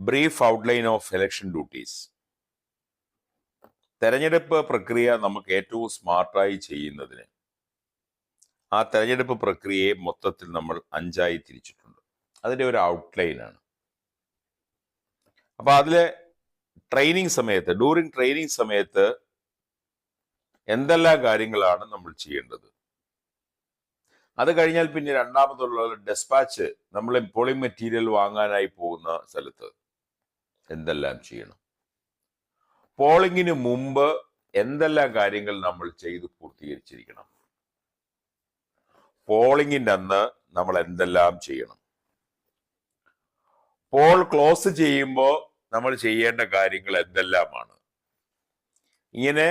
Brief outline of election duties. തെരഞ്ഞെടുപ്പ് പ്രക്രിയ നമുക്ക് ഏറ്റവും സ്മാർട്ടായി ചെയ്യുന്നതിന് ആ തെരഞ്ഞെടുപ്പ് പ്രക്രിയയെ മൊത്തത്തിൽ നമ്മൾ 5ആയി തിരിച്ചിട്ടുണ്ട്. അതിൻ്റെ ഒരു ഔട്ട്ലൈനാണ്. അപ്പൊ അതിലെ ഡ്യൂറിങ് ട്രെയിനിങ് സമയത്ത് എന്തെല്ലാം കാര്യങ്ങളാണ് നമ്മൾ ചെയ്യേണ്ടത്, അത് കഴിഞ്ഞാൽ പിന്നെ രണ്ടാമതുള്ള ഡെസ്പാച്ച്, നമ്മൾ പോളിംഗ് മെറ്റീരിയൽ വാങ്ങാനായി പോകുന്ന സ്ഥലത്ത് എന്തെല്ലാം ചെയ്യണം, പോളിംഗിന് മുമ്പ് എന്തെല്ലാം കാര്യങ്ങൾ നമ്മൾ ചെയ്തു പൂർത്തീകരിച്ചിരിക്കണം, പോളിംഗിന്റെ അന്ന് നമ്മൾ എന്തെല്ലാം ചെയ്യണം, പോൾ ക്ലോസ് ചെയ്യുമ്പോൾ നമ്മൾ ചെയ്യേണ്ട കാര്യങ്ങൾ എന്തെല്ലാമാണ്. ഇങ്ങനെ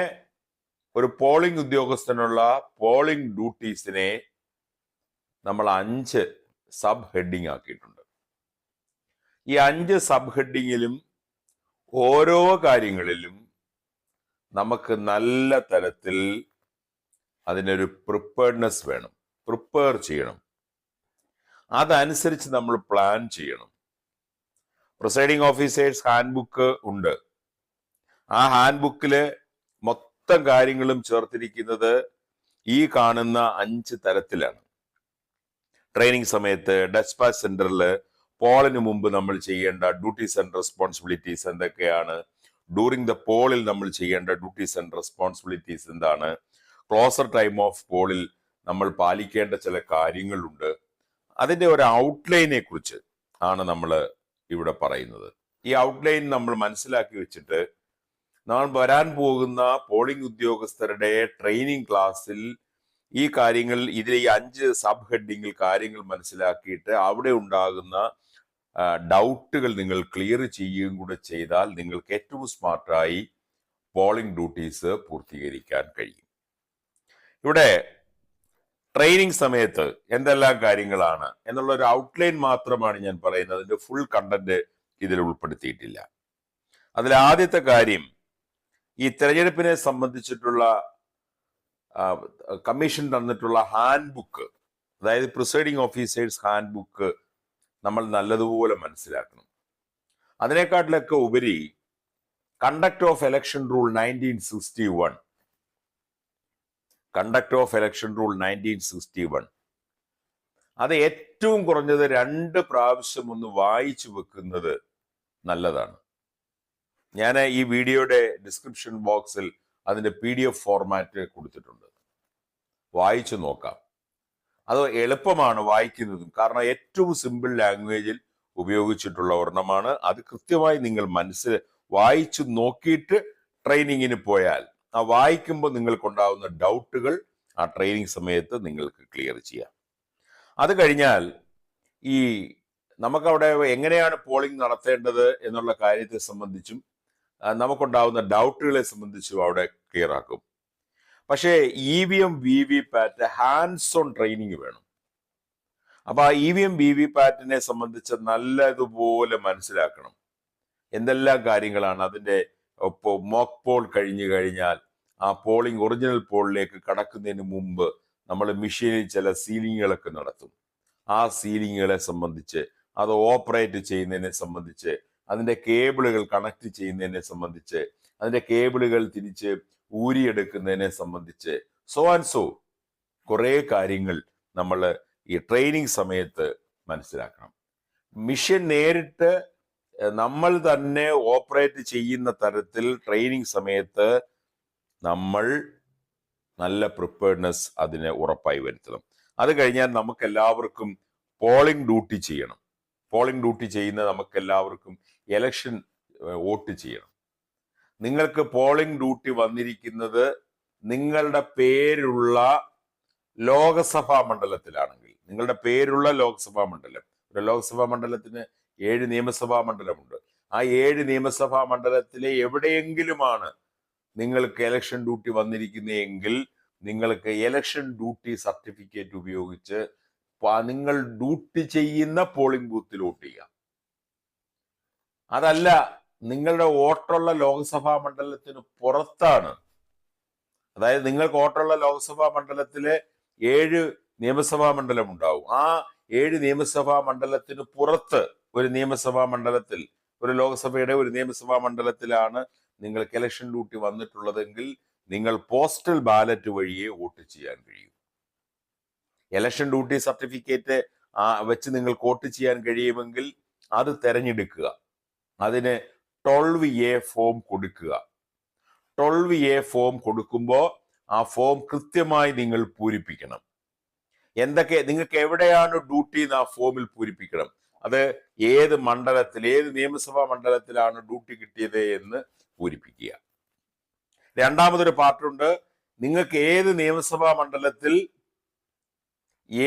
ഒരു പോളിംഗ് ഉദ്യോഗസ്ഥനുള്ള പോളിംഗ് ഡ്യൂട്ടീസിനെ നമ്മൾ 5 സബ് ഹെഡിങ് ആക്കിയിട്ടുണ്ട്. ഈ 5 സബ് ഹെഡിങ്ങിലും ഓരോ കാര്യങ്ങളിലും നമുക്ക് നല്ല തരത്തിൽ അതിനൊരു പ്രിപ്പയർഡ്നെസ് വേണം, പ്രിപ്പയർ ചെയ്യണം. അതനുസരിച്ച് നമ്മൾ പ്ലാൻ ചെയ്യണം. പ്രിസൈഡിംഗ് ഓഫീസേഴ്സ് ഹാൻഡ് ബുക്ക് ഉണ്ട്. ആ ഹാൻഡ് ബുക്കില് മൊത്തം കാര്യങ്ങളും ചേർത്തിരിക്കുന്നത് ഈ കാണുന്ന 5 തരത്തിലാണ്. ട്രെയിനിങ് സമയത്ത് ഡെസ്പാച്ച് സെന്ററിൽ പോളിന് മുമ്പ് നമ്മൾ ചെയ്യേണ്ട ഡ്യൂട്ടീസ് ആൻഡ് റെസ്പോൺസിബിലിറ്റീസ് എന്തൊക്കെയാണ്, ഡ്യൂറിങ് ദ പോളിൽ നമ്മൾ ചെയ്യേണ്ട ഡ്യൂട്ടീസ് ആൻഡ് റെസ്പോൺസിബിലിറ്റീസ് എന്താണ്, ക്ലോസർ ടൈം ഓഫ് പോളിൽ നമ്മൾ പാലിക്കേണ്ട ചില കാര്യങ്ങളുണ്ട്. അതിന്റെ ഒരു ഔട്ട്ലൈനെ കുറിച്ച് ആണ് നമ്മൾ ഇവിടെ പറയുന്നത്. ഈ ഔട്ട്ലൈൻ നമ്മൾ മനസ്സിലാക്കി വെച്ചിട്ട് നമ്മൾ വരാൻ പോകുന്ന പോളിംഗ് ഉദ്യോഗസ്ഥരുടെ ട്രെയിനിങ് ക്ലാസ്സിൽ ഈ കാര്യങ്ങൾ, ഇതിലെ ഈ 5 സബ് ഹെഡിങ്ങിൽ കാര്യങ്ങൾ മനസ്സിലാക്കിയിട്ട് അവിടെ ഉണ്ടാകുന്ന ഡൗട്ടുകൾ നിങ്ങൾ ക്ലിയർ ചെയ്യുകയും കൂടെ ചെയ്താൽ നിങ്ങൾക്ക് ഏറ്റവും സ്മാർട്ടായി പോളിംഗ് ഡ്യൂട്ടീസ് പൂർത്തീകരിക്കാൻ കഴിയും. ഇവിടെ ട്രെയിനിങ് സമയത്ത് എന്തെല്ലാം കാര്യങ്ങളാണ് എന്നുള്ള ഒരു ഔട്ട്ലൈൻ മാത്രമാണ് ഞാൻ പറയുന്നത്. അതിന്റെ ഫുൾ കണ്ടന്റ് ഇതിൽ ഉൾപ്പെടുത്തിയിട്ടില്ല. അതിൽ ആദ്യത്തെ കാര്യം, ഈ തെരഞ്ഞെടുപ്പിനെ സംബന്ധിച്ചിട്ടുള്ള കമ്മീഷൻ തന്നിട്ടുള്ള ഹാൻഡ് ബുക്ക്, അതായത് പ്രിസൈഡിംഗ് ഓഫീസേഴ്സ് ഹാൻഡ് ബുക്ക് നമ്മൾ നല്ലതുപോലെ മനസ്സിലാക്കണം. അതിനെക്കാട്ടിലൊക്കെ ഉപരി conduct of election rule 1961, conduct of election rule 1961 അത് ഏറ്റവും കുറഞ്ഞത് 2 പ്രാവശ്യം ഒന്ന് വായിച്ചു വെക്കുന്നത് നല്ലതാണ്. ഞാൻ ഈ വീഡിയോയുടെ ഡിസ്ക്രിപ്ഷൻ ബോക്സിൽ അതിന്റെ PDF ഫോർമാറ്റ് കൊടുത്തിട്ടുണ്ട്, വായിച്ചു നോക്കാം. അത് എളുപ്പമാണ് വായിക്കുന്നതും, കാരണം ഏറ്റവും സിമ്പിൾ ലാംഗ്വേജിൽ ഉപയോഗിച്ചിട്ടുള്ള ഒരെണ്ണമാണ്. അത് കൃത്യമായി നിങ്ങൾ വായിച്ചു നോക്കിയിട്ട് ട്രെയിനിങ്ങിന് പോയാൽ ആ വായിക്കുമ്പോൾ നിങ്ങൾക്കുണ്ടാവുന്ന ഡൗട്ടുകൾ ആ ട്രെയിനിങ് സമയത്ത് നിങ്ങൾക്ക് ക്ലിയർ ചെയ്യാം. അത് കഴിഞ്ഞാൽ ഈ നമുക്കവിടെ എങ്ങനെയാണ് പോളിംഗ് നടത്തേണ്ടത് എന്നുള്ള കാര്യത്തെ സംബന്ധിച്ചും നമുക്കുണ്ടാവുന്ന ഡൗട്ടുകളെ സംബന്ധിച്ചും അവിടെ ക്ലിയർ ആക്കും. പക്ഷേ EVM VVPAT hands on training വേണം. അപ്പൊ ആ EVM VVPAT സംബന്ധിച്ച് നല്ലതുപോലെ മനസ്സിലാക്കണം. എന്തെല്ലാം കാര്യങ്ങളാണ് അതിന്റെ മോക്ക് പോൾ കഴിഞ്ഞു കഴിഞ്ഞാൽ ആ പോളിംഗ് ഒറിജിനൽ പോളിലേക്ക് കടക്കുന്നതിന് മുമ്പ് നമ്മൾ മെഷീനിൽ ചില സീലിങ്ങുകളൊക്കെ നടത്തും. ആ സീലിങ്ങുകളെ സംബന്ധിച്ച്, അത് ഓപ്പറേറ്റ് ചെയ്യുന്നതിനെ സംബന്ധിച്ച്, അതിന്റെ കേബിളുകൾ കണക്ട് ചെയ്യുന്നതിനെ സംബന്ധിച്ച്, അതിന്റെ കേബിളുകൾ തിരിച്ച് ഊരിയെടുക്കുന്നതിനെ സംബന്ധിച്ച്, സോ കുറെ കാര്യങ്ങൾ നമ്മൾ ഈ ട്രെയിനിങ് സമയത്ത് മനസ്സിലാക്കണം. മിഷൻ നേരിട്ട് നമ്മൾ തന്നെ ഓപ്പറേറ്റ് ചെയ്യുന്ന തരത്തിൽ ട്രെയിനിങ് സമയത്ത് നമ്മൾ നല്ല പ്രിപ്പയർഡ്നെസ് അതിന് ഉറപ്പായി വരുത്തണം. അത് കഴിഞ്ഞാൽ നമുക്ക് എല്ലാവർക്കും പോളിംഗ് ഡ്യൂട്ടി ചെയ്യണം. പോളിംഗ് ഡ്യൂട്ടി ചെയ്യുന്ന നമുക്ക് എല്ലാവർക്കും ഇലക്ഷൻ വോട്ട് ചെയ്യണം. നിങ്ങൾക്ക് പോളിംഗ് ഡ്യൂട്ടി വന്നിരിക്കുന്നത് നിങ്ങളുടെ പേരുള്ള ലോകസഭാ മണ്ഡലത്തിലാണെങ്കിൽ, നിങ്ങളുടെ പേരുള്ള ലോക്സഭാ മണ്ഡലം, ഒരു ലോക്സഭാ മണ്ഡലത്തിന് 7 നിയമസഭാ മണ്ഡലമുണ്ട്. ആ 7 നിയമസഭാ മണ്ഡലത്തിലെ എവിടെയെങ്കിലുമാണ് നിങ്ങൾക്ക് ഇലക്ഷൻ ഡ്യൂട്ടി വന്നിരിക്കുന്നതെങ്കിൽ നിങ്ങൾക്ക് ഇലക്ഷൻ ഡ്യൂട്ടി സർട്ടിഫിക്കറ്റ് ഉപയോഗിച്ച് നിങ്ങൾ ഡ്യൂട്ടി ചെയ്യുന്ന പോളിംഗ് ബൂത്തിൽ വോട്ട് ചെയ്യാം. അതല്ല, നിങ്ങളുടെ വോട്ടുള്ള ലോക്സഭാ മണ്ഡലത്തിന് പുറത്താണ്, അതായത് നിങ്ങൾക്ക് വോട്ടുള്ള ലോക്സഭാ മണ്ഡലത്തിലെ 7 നിയമസഭാ മണ്ഡലം ഉണ്ടാവും. ആ 7 നിയമസഭാ മണ്ഡലത്തിന് പുറത്ത് ഒരു നിയമസഭാ മണ്ഡലത്തിൽ ഒരു ലോക്സഭയുടെ ഒരു നിയമസഭാ മണ്ഡലത്തിലാണ് നിങ്ങൾക്ക് ഇലക്ഷൻ ഡ്യൂട്ടി വന്നിട്ടുള്ളതെങ്കിൽ നിങ്ങൾ പോസ്റ്റൽ ബാലറ്റ് വഴിയേ വോട്ട് ചെയ്യാൻ കഴിയും. ഇലക്ഷൻ ഡ്യൂട്ടി സർട്ടിഫിക്കറ്റ് വെച്ച് നിങ്ങൾക്ക് വോട്ട് ചെയ്യാൻ കഴിയുമെങ്കിൽ അത് തെരഞ്ഞെടുക്കുക. അതിന് 12A ഫോം കൊടുക്കുക. 12A ഫോം കൊടുക്കുമ്പോൾ ആ ഫോം കൃത്യമായി നിങ്ങൾ പൂരിപ്പിക്കണം. എന്തൊക്കെ നിങ്ങൾക്ക് എവിടെയാണ് ഡ്യൂട്ടി എന്ന് ആ ഫോമിൽ പൂരിപ്പിക്കണം. അത് ഏത് മണ്ഡലത്തിൽ, ഏത് നിയമസഭാ മണ്ഡലത്തിലാണ് ഡ്യൂട്ടി കിട്ടിയത് എന്ന് പൂരിപ്പിക്കുക. രണ്ടാമതൊരു പാർട്ടുണ്ട്, നിങ്ങൾക്ക് ഏത് നിയമസഭാ മണ്ഡലത്തിൽ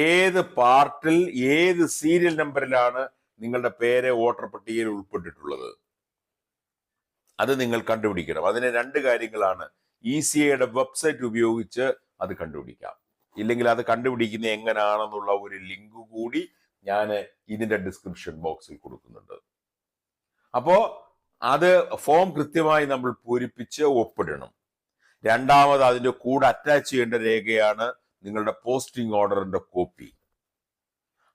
ഏത് പാർട്ടിൽ ഏത് സീരിയൽ നമ്പറിലാണ് നിങ്ങളുടെ പേര് വോട്ടർ പട്ടികയിൽ ഉൾപ്പെട്ടിട്ടുള്ളത്, അത് നിങ്ങൾ കണ്ടുപിടിക്കണം. അതിന് 2 കാര്യങ്ങളാണ്. ECIയുടെ വെബ്സൈറ്റ് ഉപയോഗിച്ച് അത് കണ്ടുപിടിക്കാം. ഇല്ലെങ്കിൽ അത് കണ്ടുപിടിക്കുന്നത് എങ്ങനെയാണെന്നുള്ള ഒരു ലിങ്ക് കൂടി ഞാൻ ഇതിന്റെ ഡിസ്ക്രിപ്ഷൻ ബോക്സിൽ കൊടുക്കുന്നുണ്ട്. അപ്പോ അത് ഫോം കൃത്യമായി നമ്മൾ പൂരിപ്പിച്ച് ഒപ്പിടണം. രണ്ടാമത് അതിന്റെ കൂടെ അറ്റാച്ച് ചെയ്യേണ്ട രേഖയാണ് നിങ്ങളുടെ പോസ്റ്റിംഗ് ഓർഡറിന്റെ കോപ്പി.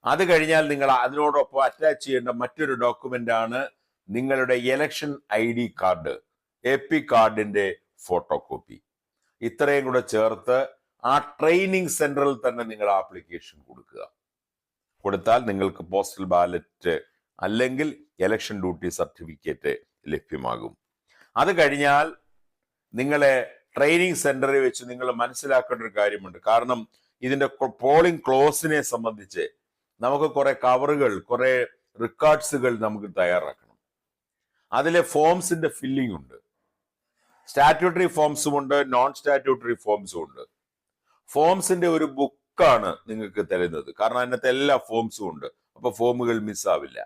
അത് കഴിഞ്ഞാൽ നിങ്ങൾ അതിനോടൊപ്പം അറ്റാച്ച് ചെയ്യേണ്ട മറ്റൊരു ഡോക്യുമെന്റ് ആണ് നിങ്ങളുടെ ഇലക്ഷൻ ID കാർഡ്, AP കാർഡിന്റെ ഫോട്ടോ കോപ്പി. ഇത്രയും കൂടെ ചേർത്ത് ആ ട്രെയിനിങ് സെന്ററിൽ തന്നെ നിങ്ങൾ ആപ്ലിക്കേഷൻ കൊടുത്താൽ നിങ്ങൾക്ക് പോസ്റ്റൽ ബാലറ്റ് അല്ലെങ്കിൽ ഇലക്ഷൻ ഡ്യൂട്ടി സർട്ടിഫിക്കറ്റ് ലഭ്യമാകും. അത് കഴിഞ്ഞാൽ നിങ്ങളെ ട്രെയിനിങ് സെന്ററിൽ വെച്ച് നിങ്ങൾ മനസ്സിലാക്കേണ്ട ഒരു കാര്യമുണ്ട്. കാരണം ഇതിന്റെ പോളിംഗ് ക്ലോസിനെ സംബന്ധിച്ച് നമുക്ക് കുറെ കവറുകൾ, കുറെ റെക്കോർഡ്സുകൾ നമുക്ക് തയ്യാറാക്കണം. അതിലെ ഫോംസിന്റെ ഫില്ലിംഗ് ഉണ്ട്. സ്റ്റാറ്റ്യൂട്ടറി ഫോംസും ഉണ്ട്, നോൺ സ്റ്റാറ്റ്യൂട്ടറി ഫോംസും ഉണ്ട്. ഫോംസിന്റെ ഒരു ബുക്കാണ് നിങ്ങൾക്ക് തരുന്നത്. കാരണം അതിനകത്ത് എല്ലാ ഫോംസും ഉണ്ട്. അപ്പൊ ഫോമുകൾ മിസ്സാവില്ല.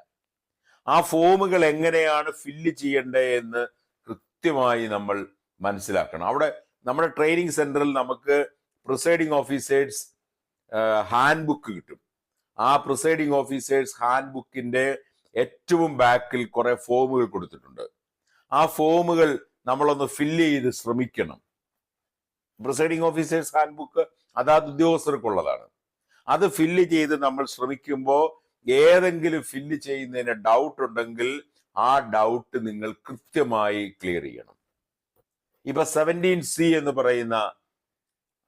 ആ ഫോമുകൾ എങ്ങനെയാണ് ഫില്ല് ചെയ്യേണ്ടത് എന്ന് കൃത്യമായി നമ്മൾ മനസ്സിലാക്കണം. അവിടെ നമ്മുടെ ട്രെയിനിങ് സെന്ററിൽ നമുക്ക് പ്രിസൈഡിംഗ് ഓഫീസേഴ്സ് ഹാൻഡ് ബുക്ക് കിട്ടും. ആ പ്രിസൈഡിംഗ് ഓഫീസേഴ്സ് ഹാൻഡ് ബുക്കിന്റെ ഏറ്റവും ബാക്കിൽ കുറെ ഫോമുകൾ കൊടുത്തിട്ടുണ്ട്. ആ ഫോമുകൾ നമ്മളൊന്ന് ഫില്ല് ചെയ്ത് ശ്രമിക്കണം. പ്രിസൈഡിംഗ് ഓഫീസേഴ്സ് ഹാൻഡ് ബുക്ക് അതാത് ഉദ്യോഗസ്ഥർക്കുള്ളതാണ്. അത് ഫില്ല് ചെയ്ത് നമ്മൾ ശ്രമിക്കുമ്പോൾ ഏതെങ്കിലും ഫില്ല് ചെയ്യുന്നതിന് ഡൗട്ട് ഉണ്ടെങ്കിൽ ആ ഡൗട്ട് നിങ്ങൾ കൃത്യമായി ക്ലിയർ ചെയ്യണം. ഇപ്പൊ 17C എന്ന് പറയുന്ന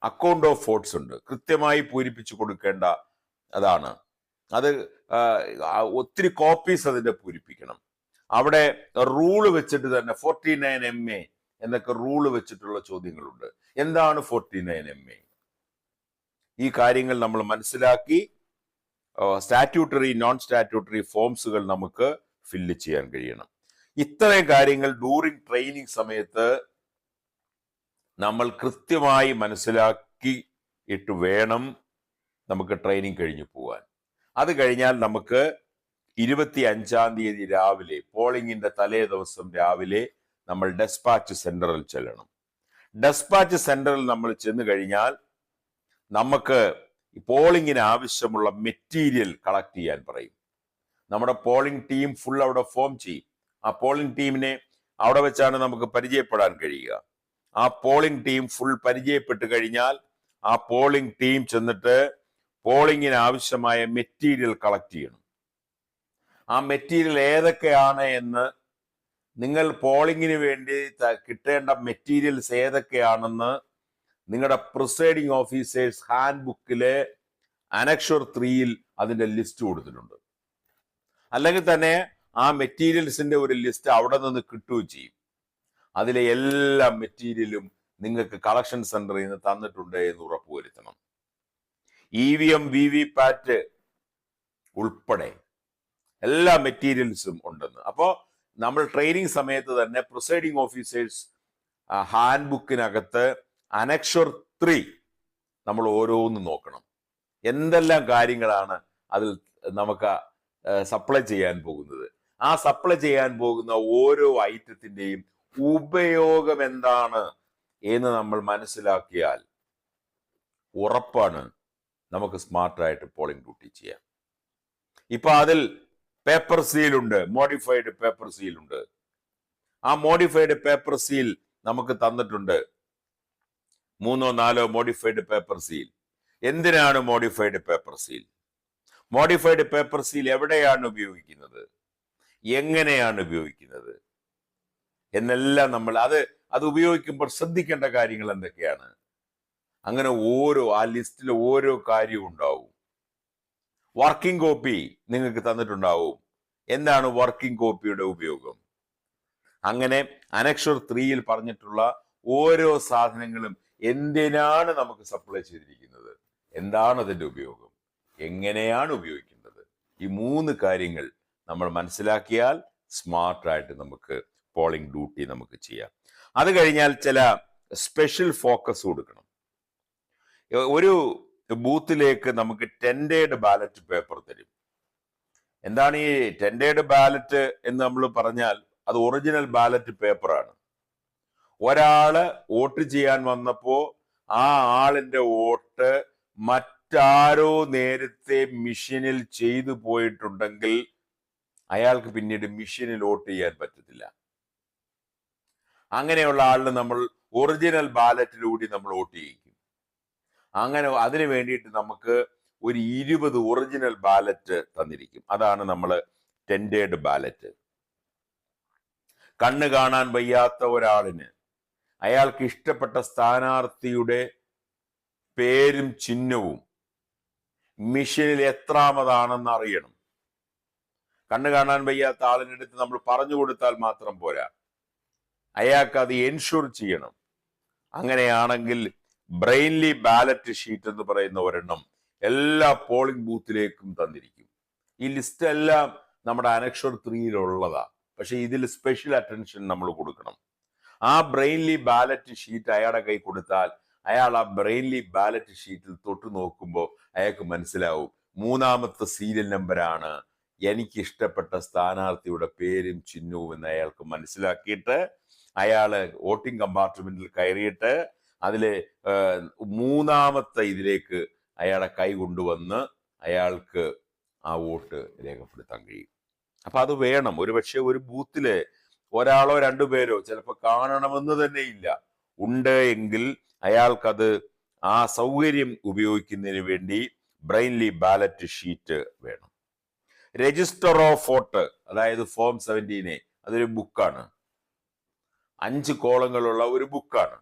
അക്കൗണ്ട് ഓഫ് വോട്ട്സ് ഉണ്ട്, കൃത്യമായി പൂരിപ്പിച്ചു കൊടുക്കേണ്ട അതാണ്. അത് ഒത്തിരി കോപ്പീസ് അതിന്റെ പൂരിപ്പിക്കണം. അവിടെ റൂള് വെച്ചിട്ട് തന്നെ 49MA എന്നൊക്കെ റൂള് വെച്ചിട്ടുള്ള ചോദ്യങ്ങളുണ്ട്. എന്താണ് 49MA? ഈ കാര്യങ്ങൾ നമ്മൾ മനസ്സിലാക്കി സ്റ്റാറ്റ്യൂട്ടറി, നോൺ സ്റ്റാറ്റ്യൂട്ടറി ഫോംസുകൾ നമുക്ക് ഫില്ല് ചെയ്യാൻ കഴിയണം. ഇത്രയും കാര്യങ്ങൾ ഡ്യൂറിങ് ട്രെയിനിങ് സമയത്ത് നമ്മൾ കൃത്യമായി മനസ്സിലാക്കി ഇട്ട് വേണം നമുക്ക് ട്രെയിനിങ് കഴിഞ്ഞു പോകാൻ. അത് കഴിഞ്ഞാൽ നമുക്ക് 25-ാം തീയതി രാവിലെ, പോളിംഗിന്റെ തലേ ദിവസം രാവിലെ നമ്മൾ ഡെസ്പാച്ച് സെന്ററിൽ ചെല്ലണം. ഡെസ്പാച്ച് സെന്ററിൽ നമ്മൾ ചെന്ന് കഴിഞ്ഞാൽ നമുക്ക് പോളിംഗിന് ആവശ്യമുള്ള മെറ്റീരിയൽ കളക്ട് ചെയ്യാൻ പറയും. നമ്മുടെ പോളിംഗ് ടീം ഫുൾ അവിടെ ഫോം ചെയ്യും. ആ പോളിംഗ് ടീമിനെ അവിടെ വെച്ചാണ് നമുക്ക് പരിചയപ്പെടാൻ കഴിയുക. ആ പോളിംഗ് ടീം ഫുൾ പരിചയപ്പെട്ട് കഴിഞ്ഞാൽ ആ പോളിംഗ് ടീം ചെന്നിട്ട് പോളിംഗിന് ആവശ്യമായ മെറ്റീരിയൽ കളക്ട് ചെയ്യണം. ആ മെറ്റീരിയൽ ഏതൊക്കെയാണ് എന്ന്, നിങ്ങൾ പോളിംഗിന് വേണ്ടി കിട്ടേണ്ട മെറ്റീരിയൽസ് ഏതൊക്കെയാണെന്ന് നിങ്ങളുടെ പ്രിസൈഡിംഗ് ഓഫീസേഴ്സ് ഹാൻഡ് ബുക്കിലെ അനക്ഷർ 3-ൽ അതിന്റെ ലിസ്റ്റ് കൊടുത്തിട്ടുണ്ട്. അല്ലെങ്കിൽ തന്നെ ആ മെറ്റീരിയൽസിന്റെ ഒരു ലിസ്റ്റ് അവിടെ നിന്ന് കിട്ടുകയും ചെയ്യും. അതിലെ എല്ലാ മെറ്റീരിയലും നിങ്ങൾക്ക് കളക്ഷൻ സെന്ററിൽ നിന്ന് തന്നിട്ടുണ്ട് എന്ന് ഉറപ്പുവരുത്തണം. EVM, VVPAT ഉൾപ്പെടെ എല്ലാ മെറ്റീരിയൽസും ഉണ്ടെന്ന്. അപ്പോൾ നമ്മൾ ട്രെയിനിങ് സമയത്ത് തന്നെ പ്രിസൈഡിംഗ് ഓഫീസേഴ്സ് ഹാൻഡ് ബുക്കിനകത്ത് അനക്ഷർ 3 നമ്മൾ ഓരോന്നും നോക്കണം. എന്തെല്ലാം കാര്യങ്ങളാണ് അതിൽ നമുക്ക് സപ്ലൈ ചെയ്യാൻ പോകുന്നത്, ആ സപ്ലൈ ചെയ്യാൻ പോകുന്ന ഓരോ ഐറ്റത്തിന്റെയും ഉപയോഗം എന്താണ് എന്ന് നമ്മൾ മനസ്സിലാക്കിയാൽ ഉറപ്പാണ് നമുക്ക് സ്മാർട്ടായിട്ട് പോളിംഗ് ഡ്യൂട്ടി ചെയ്യാം. ഇപ്പൊ അതിൽ പേപ്പർ സീൽ ഉണ്ട്, മോഡിഫൈഡ് പേപ്പർ സീൽ ഉണ്ട്. ആ മോഡിഫൈഡ് പേപ്പർ സീൽ നമുക്ക് തന്നിട്ടുണ്ട് 3-4 മോഡിഫൈഡ് പേപ്പർ സീൽ. എന്തിനാണ് modified paper seal? Modified paper seal എവിടെയാണ് ഉപയോഗിക്കുന്നത്? എങ്ങനെയാണ് ഉപയോഗിക്കുന്നത് എന്നെല്ലാം നമ്മൾ അത് ഉപയോഗിക്കുമ്പോൾ ശ്രദ്ധിക്കേണ്ട കാര്യങ്ങൾ എന്തൊക്കെയാണ്. അങ്ങനെ ആ ലിസ്റ്റിൽ ഓരോ കാര്യവും ഉണ്ടാവും. വർക്കിംഗ് കോപ്പി നിങ്ങൾക്ക് തന്നിട്ടുണ്ടാവും. എന്താണ് വർക്കിംഗ് കോപ്പിയുടെ ഉപയോഗം? അങ്ങനെ അനക്ഷർ 3-ൽ പറഞ്ഞിട്ടുള്ള ഓരോ സാധനങ്ങളും എന്തിനാണ് നമുക്ക് സപ്ലൈ ചെയ്തിരിക്കുന്നത്, എന്താണ് അതിന്റെ ഉപയോഗം, എങ്ങനെയാണ് ഉപയോഗിക്കേണ്ടത്, ഈ 3 കാര്യങ്ങൾ നമ്മൾ മനസ്സിലാക്കിയാൽ സ്മാർട്ടായിട്ട് നമുക്ക് പോളിംഗ് ഡ്യൂട്ടി നമുക്ക് ചെയ്യാം. അത് കഴിഞ്ഞാൽ ചില സ്പെഷ്യൽ ഫോക്കസ് കൊടുക്കണം. ഒരു ബൂത്തിലേക്ക് നമുക്ക് ടെൻഡേഡ് ബാലറ്റ് പേപ്പർ തരും. എന്താണ് ഈ ടെൻഡേഡ് ബാലറ്റ് എന്ന് നമ്മൾ പറഞ്ഞാൽ അത് ഒറിജിനൽ ബാലറ്റ് പേപ്പറാണ്. ഒരാള് വോട്ട് ചെയ്യാൻ വന്നപ്പോ ആ ആളിന്റെ വോട്ട് മറ്റാരോ നേരത്തെ മെഷീനിൽ ചെയ്തു പോയിട്ടുണ്ടെങ്കിൽ അയാൾക്ക് പിന്നീട് മെഷീനിൽ വോട്ട് ചെയ്യാൻ പറ്റത്തില്ല. അങ്ങനെയുള്ള ആളിന് നമ്മൾ ഒറിജിനൽ ബാലറ്റിലൂടെ നമ്മൾ വോട്ട് ചെയ്യിക്കും. അങ്ങനെ അതിനു വേണ്ടിയിട്ട് നമുക്ക് ഒരു 20 ഒറിജിനൽ ബാലറ്റ് തന്നിരിക്കും. അതാണ് നമ്മൾ ടെൻഡേഡ് ബാലറ്റ്. കണ്ണ് കാണാൻ വയ്യാത്ത ഒരാളിന് അയാൾക്ക് ഇഷ്ടപ്പെട്ട സ്ഥാനാർത്ഥിയുടെ പേരും ചിഹ്നവും മിഷനിൽ എത്രാമതാണെന്ന് അറിയണം. കണ്ണ് കാണാൻ വയ്യാത്ത ആളിനടുത്ത് നമ്മൾ പറഞ്ഞു കൊടുത്താൽ മാത്രം പോരാ, അയാൾക്ക് അത് എൻഷുർ ചെയ്യണം. അങ്ങനെയാണെങ്കിൽ ബ്രെയിൻലി ബാലറ്റ് ഷീറ്റ് എന്ന് പറയുന്ന ഒരെണ്ണം എല്ലാ പോളിംഗ് ബൂത്തിലേക്കും തന്നിരിക്കും. ഈ ലിസ്റ്റ് എല്ലാം നമ്മുടെ അനക്ഷർ 3-ലുള്ളതാ. പക്ഷെ ഇതിൽ സ്പെഷ്യൽ അറ്റൻഷൻ നമ്മൾ കൊടുക്കണം. ആ ബ്രെയിൻലി ബാലറ്റ് ഷീറ്റ് അയാളുടെ കൈ കൊടുത്താൽ അയാൾ ആ ബ്രെയിൻലി ബാലറ്റ് ഷീറ്റിൽ തൊട്ട് നോക്കുമ്പോൾ അയാൾക്ക് മനസ്സിലാവും 3-ാമത്തെ സീരിയൽ നമ്പറാണ് എനിക്ക് ഇഷ്ടപ്പെട്ട സ്ഥാനാർത്ഥിയുടെ പേരും ചിഹ്നവും എന്ന് അയാൾക്ക് മനസ്സിലാക്കിയിട്ട് അയാള് വോട്ടിംഗ് കമ്പാർട്ട്മെന്റിൽ കയറിയിട്ട് അതിലെ 3-ാമത്തെ ഇതിലേക്ക് അയാളെ കൈ കൊണ്ടുവന്ന് അയാൾക്ക് ആ വോട്ട് രേഖപ്പെടുത്താൻ കഴിയും. അപ്പൊ അത് വേണം. ഒരുപക്ഷെ ഒരു ബൂത്തില് ഒരാളോ 2 പേരോ ചിലപ്പോൾ കാണണമെന്ന് തന്നെ ഇല്ല. ഉണ്ട് എങ്കിൽ അയാൾക്കത് ആ സൗകര്യം ഉപയോഗിക്കുന്നതിന് വേണ്ടി ബ്രെയിൻലി ബാലറ്റ് ഷീറ്റ് വേണം. രജിസ്റ്റർ ഓഫ് വോട്ട്, അതായത് ഫോം 17, അതൊരു ബുക്കാണ്. 5 കോളങ്ങളുള്ള ഒരു ബുക്കാണ്.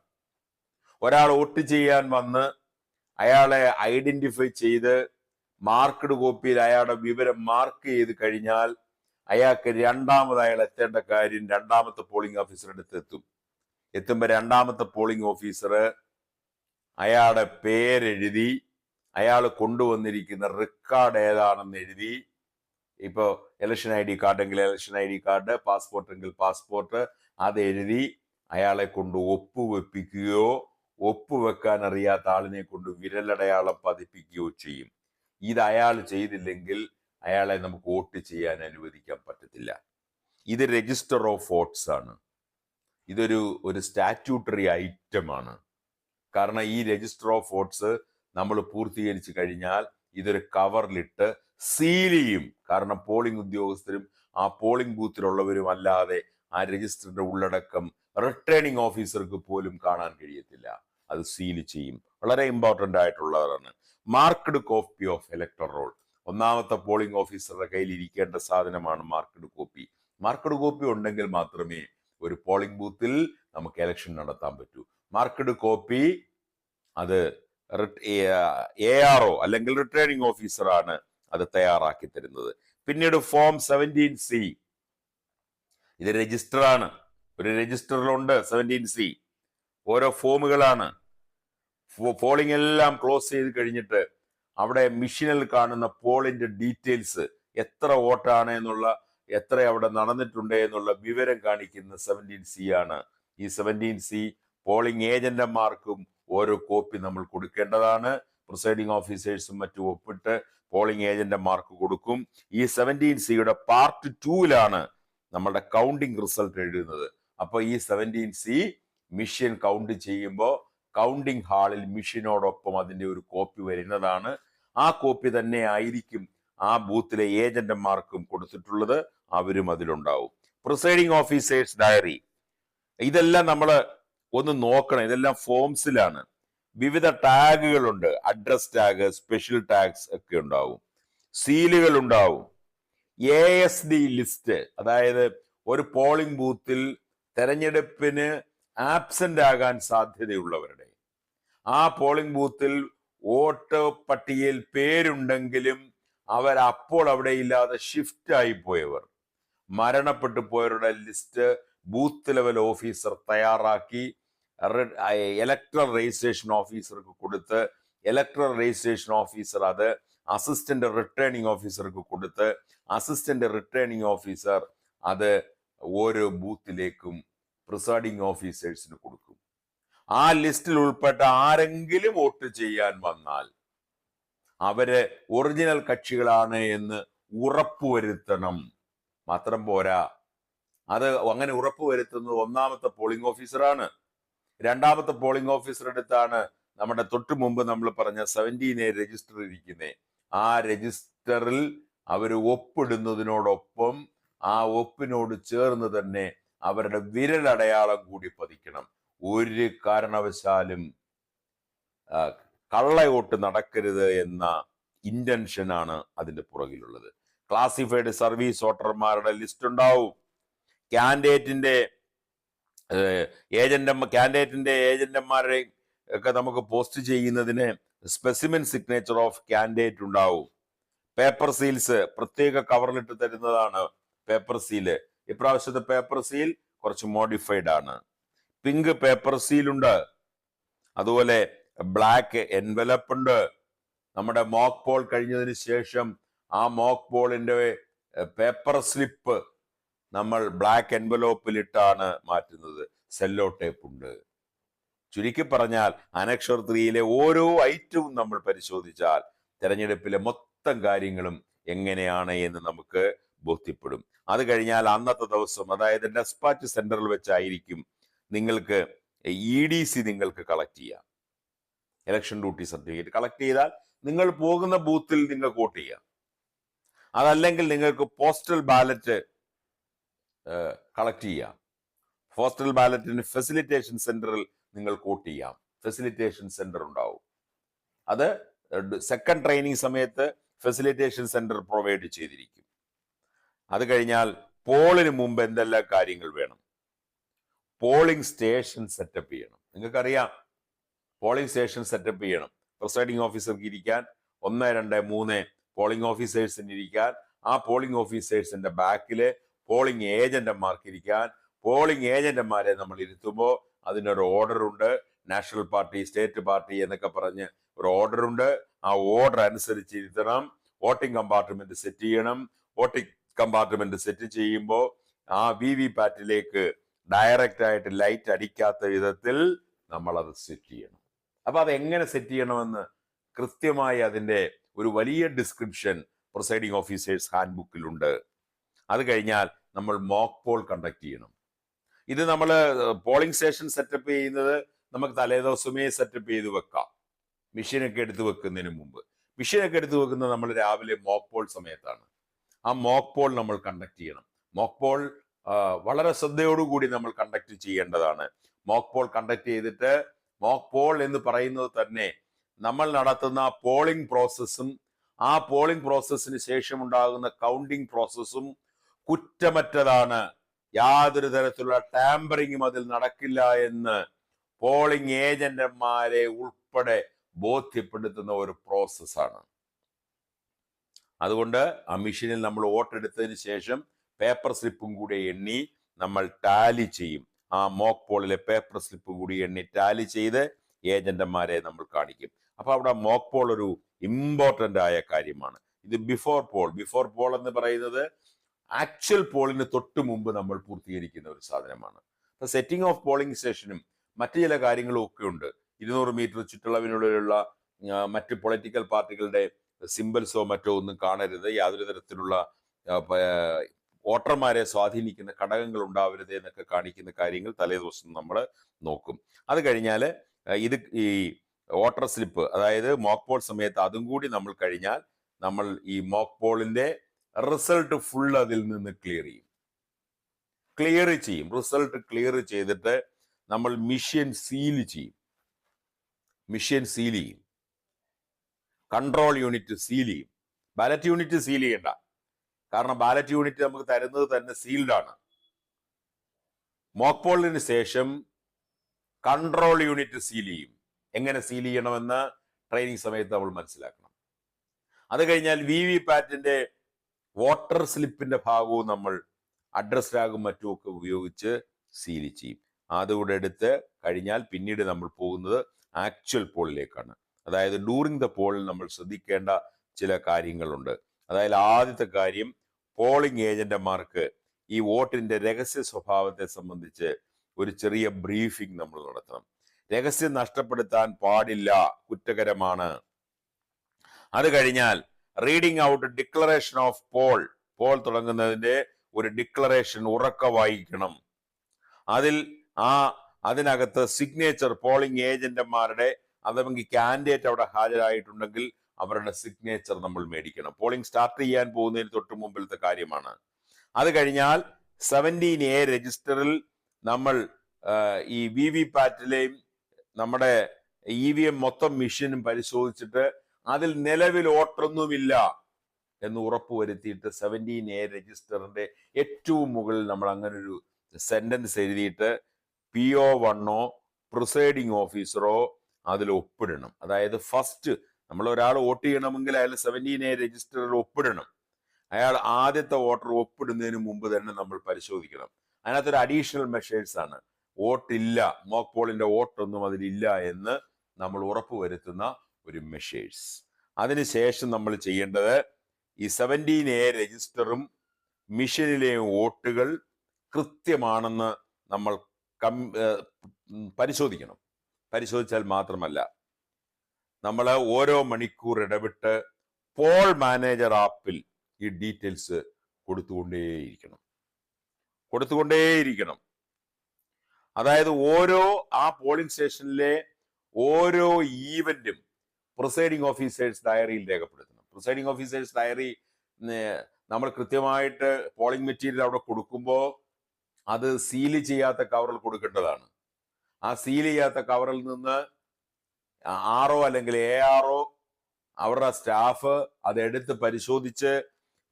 ഒരാൾ വോട്ട് ചെയ്യാൻ വന്ന് അയാളെ ഐഡന്റിഫൈ ചെയ്ത് മാർക്ക്ഡ് കോപ്പിയിൽ അയാളുടെ വിവരം മാർക്ക് ചെയ്ത് കഴിഞ്ഞാൽ അയാൾക്ക് രണ്ടാമത് അയാൾ എത്തേണ്ട കാര്യം 2-ാമത്തെ പോളിംഗ് ഓഫീസറുടെ അടുത്ത് എത്തുമ്പോൾ 2-ാമത്തെ പോളിംഗ് ഓഫീസർ അയാളുടെ പേരെഴുതി അയാൾ കൊണ്ടുവന്നിരിക്കുന്ന റെക്കോർഡ് ഏതാണെന്ന് എഴുതി, ഇപ്പോൾ ഇലക്ഷൻ ID കാർഡെങ്കിൽ ഇലക്ഷൻ ID കാർഡ്, പാസ്പോർട്ട് എങ്കിൽ പാസ്പോർട്ട്, അത് എഴുതി അയാളെ കൊണ്ട് ഒപ്പുവെപ്പിക്കുകയോ ഒപ്പുവെക്കാൻ അറിയാത്ത ആളിനെ കൊണ്ട് വിരലടയാളം പതിപ്പിക്കുകയോ ചെയ്യും. ഇത് അയാൾ ചെയ്തില്ലെങ്കിൽ അയാളെ നമുക്ക് വോട്ട് ചെയ്യാൻ അനുവദിക്കാൻ പറ്റത്തില്ല. ഇത് രജിസ്റ്റർ ഓഫ് വോട്ട്സ് ആണ്. ഇതൊരു സ്റ്റാറ്റ്യൂട്ടറി ഐറ്റമാണ്. കാരണം ഈ രജിസ്റ്റർ ഓഫ് വോട്ട്സ് നമ്മൾ പൂർത്തീകരിച്ചു കഴിഞ്ഞാൽ ഇതൊരു കവറിലിട്ട് സീൽ ചെയ്യും. കാരണം പോളിംഗ് ഉദ്യോഗസ്ഥരും ആ പോളിംഗ് ബൂത്തിലുള്ളവരും അല്ലാതെ ആ രജിസ്റ്ററിന്റെ ഉള്ളടക്കം റിട്ടേണിംഗ് ഓഫീസർക്ക് പോലും കാണാൻ കഴിയത്തില്ല. അത് സീൽ ചെയ്യും. വളരെ ഇമ്പോർട്ടന്റ് ആയിട്ടുള്ളതാണ്. Marked copy of elector roll. 1-ാമത്തെ പോളിംഗ് ഓഫീസറുടെ കയ്യിൽ ഇരിക്കേണ്ട സാധനമാണ് മാർക്ക്ഡ് കോപ്പി. മാർക്ക്ഡ് കോപ്പി ഉണ്ടെങ്കിൽ മാത്രമേ ഒരു പോളിംഗ് ബൂത്തിൽ നമുക്ക് ഇലക്ഷൻ നടത്താൻ പറ്റൂ. മാർക്ക്ഡ് കോപ്പി അത് ARO അല്ലെങ്കിൽ റിട്ടേണിംഗ് ഓഫീസറാണ് അത് തയ്യാറാക്കി തരുന്നത്. പിന്നീട് ഫോം 17C, ഇത് രജിസ്റ്ററാണ്. ഒരു രജിസ്റ്ററിലുണ്ട് 17C. ഓരോ ഫോമുകളാണ്. പോളിംഗ് എല്ലാം ക്ലോസ് ചെയ്ത് കഴിഞ്ഞിട്ട് അവിടെ മെഷീനിൽ കാണുന്ന പോളിന്റെ ഡീറ്റെയിൽസ്, എത്ര വോട്ടാണ് എന്നുള്ള, എത്ര അവിടെ നടന്നിട്ടുണ്ട് എന്നുള്ള വിവരം കാണിക്കുന്ന 17C ആണ്. ഈ 17C പോളിംഗ് ഏജന്റുമാർക്കും ഓരോ കോപ്പി നമ്മൾ കൊടുക്കേണ്ടതാണ്. പ്രിസൈഡിംഗ് ഓഫീസേഴ്സും മറ്റും ഒപ്പിട്ട് പോളിംഗ് ഏജന്റുമാർക്ക് കൊടുക്കും. ഈ 17Cയുടെ പാർട്ട് 2-ലാണ് നമ്മുടെ കൗണ്ടിങ് റിസൾട്ട് എഴുതുന്നത്. അപ്പൊ ഈ 17C മെഷീൻ കൗണ്ട് ചെയ്യുമ്പോൾ കൗണ്ടിങ് ഹാളിൽ മെഷീനോടൊപ്പം അതിന്റെ ഒരു കോപ്പി വരുന്നതാണ്. ആ കോപ്പി തന്നെ ആയിരിക്കും ആ ബൂത്തിലെ ഏജന്റുമാർക്കും കൊടുത്തിട്ടുള്ളത്. അവരും അതിലുണ്ടാവും. പ്രിസൈഡിംഗ് ഓഫീസേഴ്സ് ഡയറി, ഇതെല്ലാം നമ്മൾ ഒന്ന് നോക്കണം. ഇതെല്ലാം ഫോംസിലാണ്. വിവിധ ടാഗുകളുണ്ട്. അഡ്രസ് ടാഗ്, സ്പെഷ്യൽ ടാഗ്സ് ഒക്കെ ഉണ്ടാവും. സീലുകൾ ഉണ്ടാവും. ASD ലിസ്റ്റ്, അതായത് ഒരു പോളിംഗ് ബൂത്തിൽ തെരഞ്ഞെടുപ്പിന് ആബ്സെന്റ് ആകാൻ സാധ്യതയുള്ളവരുടെ, ആ പോളിംഗ് ബൂത്തിൽ വോട്ട് പട്ടികയിൽ പേരുണ്ടെങ്കിലും അവർ അപ്പോൾ അവിടെ ഇല്ലാതെ ഷിഫ്റ്റ് ആയി പോയവർ, മരണപ്പെട്ടു പോയവരുടെ ലിസ്റ്റ് ബൂത്ത് ലെവൽ ഓഫീസർ തയ്യാറാക്കി ഇലക്ട്രൽ രജിസ്ട്രേഷൻ ഓഫീസർക്ക് കൊടുത്ത്, ഇലക്ട്രൽ രജിസ്ട്രേഷൻ ഓഫീസർ അത് അസിസ്റ്റന്റ് റിട്ടേണിംഗ് ഓഫീസർക്ക് കൊടുത്ത്, അസിസ്റ്റന്റ് റിട്ടേണിംഗ് ഓഫീസർ അത് ഓരോ ബൂത്തിലേക്കും പ്രിസൈഡിംഗ് ഓഫീസേഴ്സിന് കൊടുക്കും. ആ ലിസ്റ്റിൽ ഉൾപ്പെട്ട ആരെങ്കിലും വോട്ട് ചെയ്യാൻ വന്നാൽ അവര് ഒറിജിനൽ കക്ഷികളാണ് എന്ന് ഉറപ്പുവരുത്തണം. മാത്രം പോരാ, അത് അങ്ങനെ ഉറപ്പുവരുത്തുന്നത് ഒന്നാമത്തെ പോളിംഗ് ഓഫീസറാണ്. രണ്ടാമത്തെ പോളിംഗ് ഓഫീസർ അടുത്താണ് നമ്മുടെ തൊട്ടു മുമ്പ് നമ്മൾ പറഞ്ഞ 17A രജിസ്റ്റർ ഇരിക്കുന്നത്. ആ രജിസ്റ്ററിൽ അവർ ഒപ്പിടുന്നതിനോടൊപ്പം ആ ഒപ്പിനോട് ചേർന്ന് തന്നെ അവരുടെ വിരലടയാളം കൂടി പതിക്കണം. ഒരു കാരണവശാലും കള്ളവോട്ട് നടക്കരുത് എന്ന ഇന്റൻഷനാണ് അതിന്റെ പുറകിലുള്ളത്. ക്ലാസിഫൈഡ് സർവീസ് വോട്ടർമാരുടെ ലിസ്റ്റ് ഉണ്ടാവും. കാൻഡിഡേറ്റിന്റെ ഏജന്റന്മാരെ ഒക്കെ നമുക്ക് പോസ്റ്റ് ചെയ്യുന്നതിന് സ്പെസിമെൻ സിഗ്നേച്ചർ ഓഫ് കാൻഡിഡേറ്റ് ഉണ്ടാവും. പേപ്പർ സീൽസ് പ്രത്യേക കവറിലിട്ട് തരുന്നതാണ് പേപ്പർ സീല്. ഇപ്രാവശ്യത്തെ പേപ്പർ സീൽ കുറച്ച് മോഡിഫൈഡ് ആണ്. പിങ്ക് പേപ്പർ സീൽ ഉണ്ട്, അതുപോലെ ബ്ലാക്ക് എൻവലപ്പ് ഉണ്ട്. നമ്മുടെ മോക്ക് പോൾ കഴിഞ്ഞതിന് ശേഷം ആ മോക്ക് പോളിന്റെ പേപ്പർ സ്ലിപ്പ് നമ്മൾ ബ്ലാക്ക് എൻവലോപ്പിലിട്ടാണ് മാറ്റുന്നത്. സെല്ലോ ടേപ്പ് ഉണ്ട്. ചുരുക്കി പറഞ്ഞാൽ അനക്ഷർ 3 ഓരോ ഐറ്റവും നമ്മൾ പരിശോധിച്ചാൽ തെരഞ്ഞെടുപ്പിലെ മൊത്തം കാര്യങ്ങളും എങ്ങനെയാണ് എന്ന് നമുക്ക് ബോധ്യപ്പെടും. അത് കഴിഞ്ഞാൽ അന്നത്തെ ദിവസം, അതായത് ഡെസ്പാച്ച് സെന്ററിൽ വെച്ചായിരിക്കും നിങ്ങൾക്ക് EDC നിങ്ങൾക്ക് കളക്ട് ചെയ്യാം. ഇലക്ഷൻ ഡ്യൂട്ടി സർട്ടിഫിക്കറ്റ് കളക്ട് ചെയ്താൽ നിങ്ങൾ പോകുന്ന ബൂത്തിൽ നിങ്ങൾക്ക് വോട്ട് ചെയ്യാം. അതല്ലെങ്കിൽ നിങ്ങൾക്ക് പോസ്റ്റൽ ബാലറ്റ് കളക്ട് ചെയ്യാം. പോസ്റ്റൽ ബാലറ്റിന് ഫെസിലിറ്റേഷൻ സെന്ററിൽ നിങ്ങൾ വോട്ട് ചെയ്യാം. ഫെസിലിറ്റേഷൻ സെന്റർ ഉണ്ടാവും. അത് സെക്കൻഡ് ട്രെയിനിങ് സമയത്ത് ഫെസിലിറ്റേഷൻ സെന്റർ പ്രൊവൈഡ് ചെയ്തിരിക്കും. അത് കഴിഞ്ഞാൽ പോളിന് മുമ്പ് എന്തെല്ലാം കാര്യങ്ങൾ വേണം? പോളിംഗ് സ്റ്റേഷൻ സെറ്റപ്പ് ചെയ്യണം. നിങ്ങൾക്കറിയാം, പോളിംഗ് സ്റ്റേഷൻ സെറ്റപ്പ് ചെയ്യണം. പ്രിസൈഡിംഗ് ഓഫീസർക്ക് ഇരിക്കാൻ 1, 2, 3 പോളിംഗ് ഓഫീസേഴ്സിന് ഇരിക്കാൻ, ആ പോളിംഗ് ഓഫീസേഴ്സിന്റെ ബാക്കില് പോളിംഗ് ഏജന്റന്മാർക്ക് ഇരിക്കാൻ. പോളിംഗ് ഏജന്റന്മാരെ നമ്മൾ ഇരുത്തുമ്പോൾ അതിനൊരു ഓർഡർ ഉണ്ട്. നാഷണൽ പാർട്ടി, സ്റ്റേറ്റ് പാർട്ടി എന്നൊക്കെ പറഞ്ഞ് ഒരു ഓർഡർ ഉണ്ട്. ആ ഓർഡർ അനുസരിച്ച് ഇരുത്തണം. വോട്ടിംഗ് കമ്പാർട്ട്മെന്റ് സെറ്റ് ചെയ്യണം. വോട്ടിംഗ് കമ്പാർട്ട്മെന്റ് സെറ്റ് ചെയ്യുമ്പോൾ ആ VVPAT-ലേക്ക് ഡയറക്റ്റ് ആയിട്ട് ലൈറ്റ് അടിക്കാത്ത വിധത്തിൽ നമ്മൾ അത് സെറ്റ് ചെയ്യണം. അപ്പൊ അത് എങ്ങനെ സെറ്റ് ചെയ്യണമെന്ന് കൃത്യമായി അതിന്റെ ഒരു വലിയ ഡിസ്ക്രിപ്ഷൻ പ്രിസൈഡിംഗ് ഓഫീസേഴ്സ് ഹാൻഡ് ബുക്കിലുണ്ട്. അത് കഴിഞ്ഞാൽ നമ്മൾ മോക്ക് പോൾ കണ്ടക്ട് ചെയ്യണം. ഇത് നമ്മൾ പോളിംഗ് സ്റ്റേഷൻ സെറ്റപ്പ് ചെയ്യുന്നത് നമുക്ക് തലേദിവസമേ സെറ്റപ്പ് ചെയ്ത് വെക്കാം, മെഷീനൊക്കെ എടുത്ത് വെക്കുന്നതിന് മുമ്പ്. മെഷീനൊക്കെ എടുത്ത് വെക്കുന്നത് നമ്മൾ രാവിലെ മോക്ക് പോൾ സമയത്താണ്. ആ മോക്ക് പോൾ നമ്മൾ കണ്ടക്ട് ചെയ്യണം. മോക്ക് പോൾ വളരെ ശ്രദ്ധയോടുകൂടി നമ്മൾ കണ്ടക്ട് ചെയ്യേണ്ടതാണ്. മോക്ക് പോൾ കണ്ടക്ട് ചെയ്തിട്ട്, മോക്ക് പോൾ എന്ന് പറയുന്നത് തന്നെ നമ്മൾ നടത്തുന്ന പോളിംഗ് പ്രോസസ്സും ആ പോളിംഗ് പ്രോസസ്സിന് ശേഷം ഉണ്ടാകുന്ന കൗണ്ടിംഗ് പ്രോസസ്സും കുറ്റമറ്റതാണ്. യാതൊരു തരത്തിലുള്ള ടാമ്പറിങ്ങും അതിൽ നടക്കില്ല എന്ന് പോളിംഗ് ഏജന്റന്മാരെ ഉൾപ്പെടെ ബോധ്യപ്പെടുത്തുന്ന ഒരു പ്രോസസ്സാണ്. അതുകൊണ്ട് ആ മെഷീനിൽ നമ്മൾ വോട്ടെടുത്തതിന് ശേഷം പേപ്പർ സ്ലിപ്പും കൂടി എണ്ണി നമ്മൾ ടാലി ചെയ്യും. ആ മോക്ക് പോളിലെ പേപ്പർ സ്ലിപ്പ് കൂടി എണ്ണി ടാലി ചെയ്ത് ഏജന്റന്മാരെ നമ്മൾ കാണിക്കും. അപ്പൊ അവിടെ മോക്ക് പോൾ ഒരു ഇമ്പോർട്ടന്റ് ആയ കാര്യമാണ്. ഇത് ബിഫോർ പോൾ എന്ന് പറയുന്നത് ആക്ച്വൽ പോളിന് തൊട്ട് മുമ്പ് നമ്മൾ പൂർത്തീകരിക്കുന്ന ഒരു സാധനമാണ്. അപ്പൊ സെറ്റിംഗ് ഓഫ് പോളിംഗ് സ്റ്റേഷനും മറ്റു ചില കാര്യങ്ങളും ഒക്കെ ഉണ്ട്. 200 മീറ്റർ ചുറ്റളവിനുള്ളിലുള്ള മറ്റ് പൊളിറ്റിക്കൽ പാർട്ടികളുടെ സിംബൽസോ മറ്റോ ഒന്നും കാണരുത്. യാതൊരു തരത്തിലുള്ള വോട്ടർമാരെ സ്വാധീനിക്കുന്ന ഘടകങ്ങൾ ഉണ്ടാവരുത് എന്നൊക്കെ കാണിക്കുന്ന കാര്യങ്ങൾ തലേദിവസം നമ്മൾ നോക്കും. അത് കഴിഞ്ഞാൽ ഇത് ഈ വോട്ടർ സ്ലിപ്പ്, അതായത് മോക്ക് പോൾ സമയത്ത് അതും കൂടി നമ്മൾ കഴിഞ്ഞാൽ നമ്മൾ ഈ മോക്ക് പോളിന്റെ റിസൾട്ട് ഫുൾ അതിൽ നിന്ന് ക്ലിയർ ചെയ്യും. റിസൾട്ട് ക്ലിയർ ചെയ്തിട്ട് നമ്മൾ മിഷ്യൻ സീൽ ചെയ്യും. കൺട്രോൾ യൂണിറ്റ് സീൽ ചെയ്യും. ബാലറ്റ് യൂണിറ്റ് സീൽ ചെയ്യണ്ട. കാരണം ബാലറ്റ് യൂണിറ്റ് നമുക്ക് തരുന്നത് തന്നെ സീൽഡാണ്. മോക്ക് പോളിന് ശേഷം കൺട്രോൾ യൂണിറ്റ് സീൽ ചെയ്യും. എങ്ങനെ സീൽ ചെയ്യണമെന്ന് ട്രെയിനിങ് സമയത്ത് നമ്മൾ മനസ്സിലാക്കണം. അത് കഴിഞ്ഞാൽ VVPAT വോട്ടർ സ്ലിപ്പിന്റെ ഭാഗവും നമ്മൾ അഡ്രസ് ടാഗും മറ്റുമൊക്കെ ഉപയോഗിച്ച് സീൽ ചെയ്യും. അതുകൂടെ എടുത്ത് കഴിഞ്ഞാൽ പിന്നീട് നമ്മൾ പോകുന്നത് ആക്ച്വൽ പോളിലേക്കാണ്. അതായത് ഡ്യൂറിങ് ദ പോളിൽ നമ്മൾ ശ്രദ്ധിക്കേണ്ട ചില കാര്യങ്ങളുണ്ട്. അതായത് ആദ്യത്തെ കാര്യം, പോളിംഗ് ഏജന്റുമാർക്ക് ഈ വോട്ടിന്റെ രഹസ്യ സ്വഭാവത്തെ സംബന്ധിച്ച് ഒരു ചെറിയ ബ്രീഫിംഗ് നമ്മൾ നടത്തണം. രഹസ്യം നഷ്ടപ്പെടുത്താൻ പാടില്ല, കുറ്റകരമാണ്. അത് കഴിഞ്ഞാൽ reading out declaration of poll തുടങ്ങുന്നതിന്റെ ഒരു ഡിക്ലറേഷൻ ഉറക്കെ വായിക്കണം. അതിനകത്ത് സിഗ്നേച്ചർ പോളിംഗ് ഏജന്റുമാരുടെ, അതെങ്കിൽ കാൻഡിഡേറ്റ് അവിടെ ഹാജരായിട്ടുണ്ടെങ്കിൽ അവരുടെ സിഗ്നേച്ചർ നമ്മൾ മേടിക്കണം. പോളിംഗ് സ്റ്റാർട്ട് ചെയ്യാൻ പോകുന്നതിന് തൊട്ട് മുമ്പിലത്തെ കാര്യമാണ്. അത് കഴിഞ്ഞാൽ 17A രജിസ്റ്ററിൽ നമ്മൾ ഈ VVPATലെയും നമ്മുടെ EVM മൊത്തം മെഷീനും പരിശോധിച്ചിട്ട് അതിൽ നിലവിൽ വോട്ടൊന്നുമില്ല എന്ന് ഉറപ്പുവരുത്തിയിട്ട് 17A രജിസ്റ്ററിന്റെ ഏറ്റവും മുകളിൽ നമ്മൾ അങ്ങനെ ഒരു സെന്റൻസ് എഴുതിയിട്ട് PO1 പ്രിസൈഡിങ് ഓഫീസറോ അതിൽ ഒപ്പിടണം. അതായത് ഫസ്റ്റ് നമ്മൾ ഒരാൾ വോട്ട് ചെയ്യണമെങ്കിൽ അയാൾ 17A രജിസ്റ്ററിൽ ഒപ്പിടണം. അയാൾ ആദ്യത്തെ വോട്ടർ ഒപ്പിടുന്നതിന് മുമ്പ് തന്നെ നമ്മൾ പരിശോധിക്കണം. അതിനകത്തൊരു അഡീഷണൽ മെഷേഴ്സ് ആണ്, വോട്ടില്ല, മോക്ക് പോളിന്റെ വോട്ടൊന്നും അതിലില്ല എന്ന് നമ്മൾ ഉറപ്പുവരുത്തുന്ന ഒരു മെഷേഴ്സ്. അതിനുശേഷം നമ്മൾ ചെയ്യേണ്ടത് ഈ 17A രജിസ്റ്ററും മിഷനിലെയും വോട്ടുകൾ കൃത്യമാണെന്ന് നമ്മൾ പരിശോധിക്കണം. പരിശോധിച്ചാൽ മാത്രമല്ല, നമ്മൾ ഓരോ മണിക്കൂർ ഇടവിട്ട് പോൾ മാനേജർ ആപ്പിൽ ഈ ഡീറ്റെയിൽസ് കൊടുത്തുകൊണ്ടേയിരിക്കണം. അതായത് ഓരോ ആ പോളിംഗ് സ്റ്റേഷനിലെ ഓരോ ഈവന്റും പ്രിസൈഡിംഗ് ഓഫീസേഴ്സ് ഡയറിയിൽ രേഖപ്പെടുത്തണം. പ്രിസൈഡിംഗ് ഓഫീസേഴ്സ് ഡയറി നമ്മൾ കൃത്യമായിട്ട് പോളിംഗ് മെറ്റീരിയൽ അവിടെ കൊടുക്കുമ്പോൾ അത് സീൽ ചെയ്യാത്ത കവറിൽ കൊടുക്കേണ്ടതാണ്. ആ സീൽ ചെയ്യാത്ത കവറിൽ നിന്ന് RO അല്ലെങ്കിൽ ARO അവരുടെ സ്റ്റാഫ് അതെടുത്ത് പരിശോധിച്ച്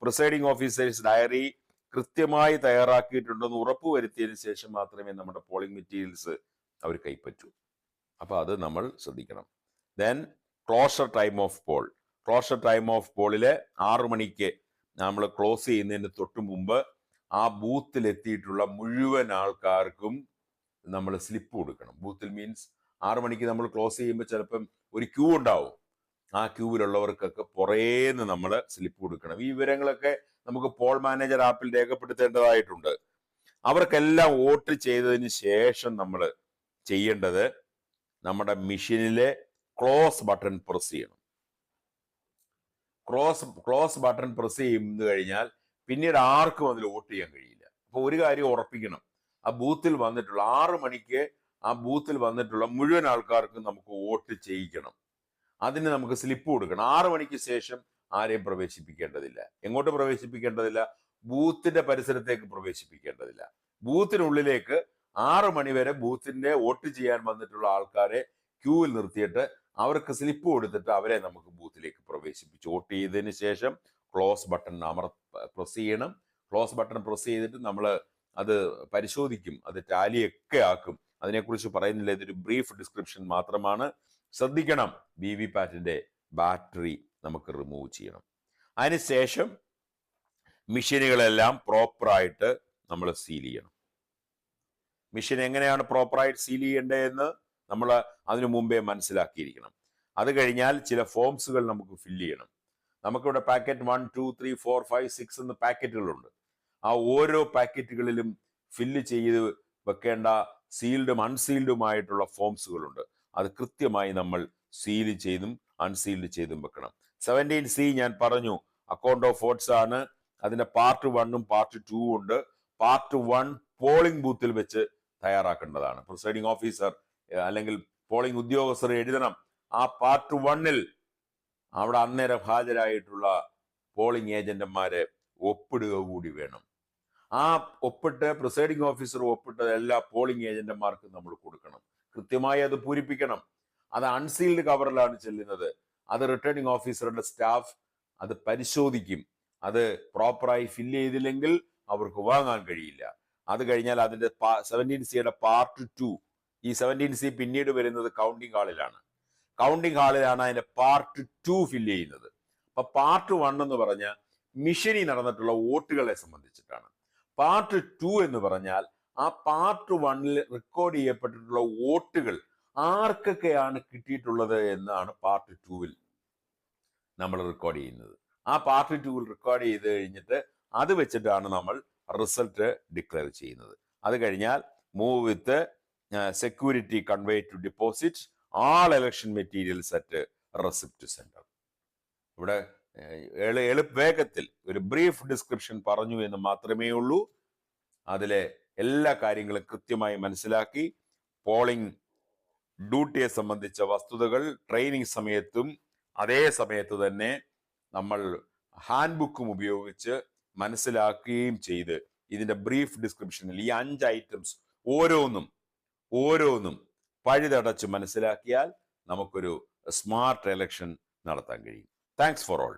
പ്രിസൈഡിംഗ് ഓഫീസേഴ്സ് ഡയറി കൃത്യമായി തയ്യാറാക്കിയിട്ടുണ്ടെന്ന് ഉറപ്പുവരുത്തിയതിനു ശേഷം മാത്രമേ നമ്മുടെ പോളിംഗ് മെറ്റീരിയൽസ് അവർ കൈപ്പറ്റൂ. അപ്പൊ അത് നമ്മൾ ശ്രദ്ധിക്കണം. ദെൻ ക്ലോഷർ ടൈം ഓഫ് പോളില് 6 മണിക്ക് നമ്മൾ ക്ലോസ് ചെയ്യുന്നതിന് തൊട്ട് മുമ്പ് ആ ബൂത്തിൽ എത്തിയിട്ടുള്ള മുഴുവൻ ആൾക്കാർക്കും നമ്മൾ സ്ലിപ്പ് കൊടുക്കണം. ബൂത്തിൽ മീൻസ് 6 മണിക്ക് നമ്മൾ ക്ലോസ് ചെയ്യുമ്പോൾ ചിലപ്പം ഒരു ക്യൂ ഉണ്ടാവും. ആ ക്യൂവിലുള്ളവർക്കൊക്കെ പുറേന്ന് നമ്മൾ സ്ലിപ്പ് കൊടുക്കണം. ഈ വിവരങ്ങളൊക്കെ നമുക്ക് പോൾ മാനേജർ ആപ്പിൽ രേഖപ്പെടുത്തേണ്ടതായിട്ടുണ്ട്. അവർക്കെല്ലാം വോട്ട് ചെയ്തതിന് ശേഷം നമ്മൾ ചെയ്യേണ്ടത് നമ്മുടെ മെഷീനിലെ ക്ലോസ് ബട്ടൺ പ്രസ് ചെയ്യണം. ക്ലോസ് ബട്ടൺ പ്രസ് ചെയ്യുന്നത് കഴിഞ്ഞാൽ പിന്നീട് ആർക്കും അതിൽ വോട്ട് ചെയ്യാൻ കഴിയില്ല. അപ്പൊ ഒരു കാര്യം ഉറപ്പിക്കണം, ആ ബൂത്തിൽ വന്നിട്ടുള്ള 6 മണിക്ക് ആ ബൂത്തിൽ വന്നിട്ടുള്ള മുഴുവൻ ആൾക്കാർക്കും നമുക്ക് വോട്ട് ചെയ്യിക്കണം. അതിന് നമുക്ക് സ്ലിപ്പ് കൊടുക്കണം. 6 മണിക്ക് ശേഷം ആരെയും പ്രവേശിപ്പിക്കേണ്ടതില്ല. എങ്ങോട്ട് പ്രവേശിപ്പിക്കേണ്ടതില്ല? ബൂത്തിന്റെ പരിസരത്തേക്ക് പ്രവേശിപ്പിക്കേണ്ടതില്ല. ബൂത്തിനുള്ളിലേക്ക് 6 മണി വരെ ബൂത്തിന്റെ വോട്ട് ചെയ്യാൻ വന്നിട്ടുള്ള ആൾക്കാരെ ക്യൂവിൽ നിർത്തിയിട്ട് അവർക്ക് സ്ലിപ്പ് കൊടുത്തിട്ട് അവരെ നമുക്ക് ബൂത്തിലേക്ക് പ്രവേശിപ്പിച്ച് വോട്ട് ചെയ്തതിന് ശേഷം ക്ലോസ് ബട്ടൺ പ്രസ് ചെയ്യണം. ക്ലോസ് ബട്ടൺ പ്രസ് ചെയ്തിട്ട് നമ്മൾ അത് പരിശോധിക്കും, അത് ടാലിയൊക്കെ ആക്കും. അതിനെക്കുറിച്ച് പറയുന്നില്ല, ഇതൊരു ബ്രീഫ് ഡിസ്ക്രിപ്ഷൻ മാത്രമാണ്. ശ്രദ്ധിക്കണം, VVPATന്റെ ബാറ്ററി നമുക്ക് റിമൂവ് ചെയ്യണം. അതിനുശേഷം മെഷീനുകളെല്ലാം പ്രോപ്പറായിട്ട് നമ്മൾ സീൽ ചെയ്യണം. മെഷീൻ എങ്ങനെയാണ് പ്രോപ്പറായിട്ട് സീൽ ചെയ്യേണ്ടതെന്ന് നമ്മൾ അതിനു മുമ്പേ മനസ്സിലാക്കിയിരിക്കണം. അത് കഴിഞ്ഞാൽ ചില ഫോംസുകൾ നമുക്ക് ഫില്ല് ചെയ്യണം. നമുക്കിവിടെ പാക്കറ്റ് 1, 2, 3, 4, 5, 6 എന്ന പാക്കറ്റുകളുണ്ട്. ആ ഓരോ പാക്കറ്റുകളിലും ഫില്ല് ചെയ്ത് വെക്കേണ്ട സീൽഡും അൺസീൽഡുമായിട്ടുള്ള ഫോംസുകളുണ്ട്. അത് കൃത്യമായി നമ്മൾ സീൽ ചെയ്തും അൺസീൽഡ് ചെയ്തും വെക്കണം. 17C ഞാൻ പറഞ്ഞു, അക്കൗണ്ട് ഓഫ് വോട്ട്സ് ആണ്. അതിന്റെ പാർട്ട് 1ഉം പാർട്ട് 2ഉം ഉണ്ട്. പാർട്ട് 1 പോളിംഗ് ബൂത്തിൽ വെച്ച് തയ്യാറാക്കേണ്ടതാണ്. പ്രിസൈഡിംഗ് ഓഫീസർ അല്ലെങ്കിൽ പോളിംഗ് ഉദ്യോഗസ്ഥർ എഴുതണം. ആ പാർട്ട് 1ൽ അവിടെ അന്നേരം ഹാജരായിട്ടുള്ള പോളിംഗ് ഏജന്റുമാരെ ഒപ്പിടുക കൂടി വേണം. ആ ഒപ്പിട്ട് പ്രിസൈഡിംഗ് ഓഫീസർ ഒപ്പിട്ടത് എല്ലാ പോളിംഗ് ഏജന്റുമാർക്കും നമ്മൾ കൊടുക്കണം. കൃത്യമായി അത് പൂരിപ്പിക്കണം. അത് അൺസീൽഡ് കവറിലാണ് ചെല്ലുന്നത്. അത് റിട്ടേണിംഗ് ഓഫീസറുടെ സ്റ്റാഫ് അത് പരിശോധിക്കും. അത് പ്രോപ്പറായി ഫില്ല് ചെയ്തില്ലെങ്കിൽ അവർക്ക് വാങ്ങാൻ കഴിയില്ല. അത് കഴിഞ്ഞാൽ അതിന്റെ 17C പാർട്ട് 2, ഈ 17C പിന്നീട് വരുന്നത് കൗണ്ടിങ് ഹാളിലാണ്. കൗണ്ടിങ് ഹാളിലാണ് അതിന്റെ പാർട്ട് 2 ഫില്ല് ചെയ്യുന്നത്. അപ്പൊ പാർട്ട് 1 എന്ന് പറഞ്ഞാൽ മിഷനിൽ നടന്നിട്ടുള്ള വോട്ടുകളെ സംബന്ധിച്ചിട്ടാണ്. പാർട്ട് 2 എന്ന് പറഞ്ഞാൽ ആ പാർട്ട് 1 റെക്കോർഡ് ചെയ്യപ്പെട്ടിട്ടുള്ള വോട്ടുകൾ ആർക്കൊക്കെയാണ് കിട്ടിയിട്ടുള്ളത് എന്നാണ് പാർട്ട് 2 നമ്മൾ റെക്കോർഡ് ചെയ്യുന്നത്. ആ പാർട്ട് 2 റെക്കോർഡ് ചെയ്ത് കഴിഞ്ഞിട്ട് അത് വെച്ചിട്ടാണ് നമ്മൾ റിസൾട്ട് ഡിക്ലെയർ ചെയ്യുന്നത്. അത് കഴിഞ്ഞാൽ move with security convoy to deposit all election materials at receipt centre. ഇവിടെ വേഗത്തിൽ ഒരു ബ്രീഫ് ഡിസ്ക്രിപ്ഷൻ പറഞ്ഞു എന്ന് മാത്രമേ ഉള്ളൂ. അതിലെ എല്ലാ കാര്യങ്ങളും കൃത്യമായി മനസ്സിലാക്കി പോളിംഗ് ഡ്യൂട്ടിയെ സംബന്ധിച്ച വസ്തുതകൾ ട്രെയിനിങ് സമയത്തും അതേ സമയത്ത് തന്നെ നമ്മൾ ഹാൻഡ് ബുക്കും ഉപയോഗിച്ച് മനസ്സിലാക്കുകയും ചെയ്ത് ഇതിന്റെ ബ്രീഫ് ഡിസ്ക്രിപ്ഷനിൽ ഈ 5 ഐറ്റംസ് ഓരോന്നും പഴുതടച്ച് മനസ്സിലാക്കിയാൽ നമുക്കൊരു സ്മാർട്ട് എലക്ഷൻ നടത്താൻ കഴിയും. Thanks for all.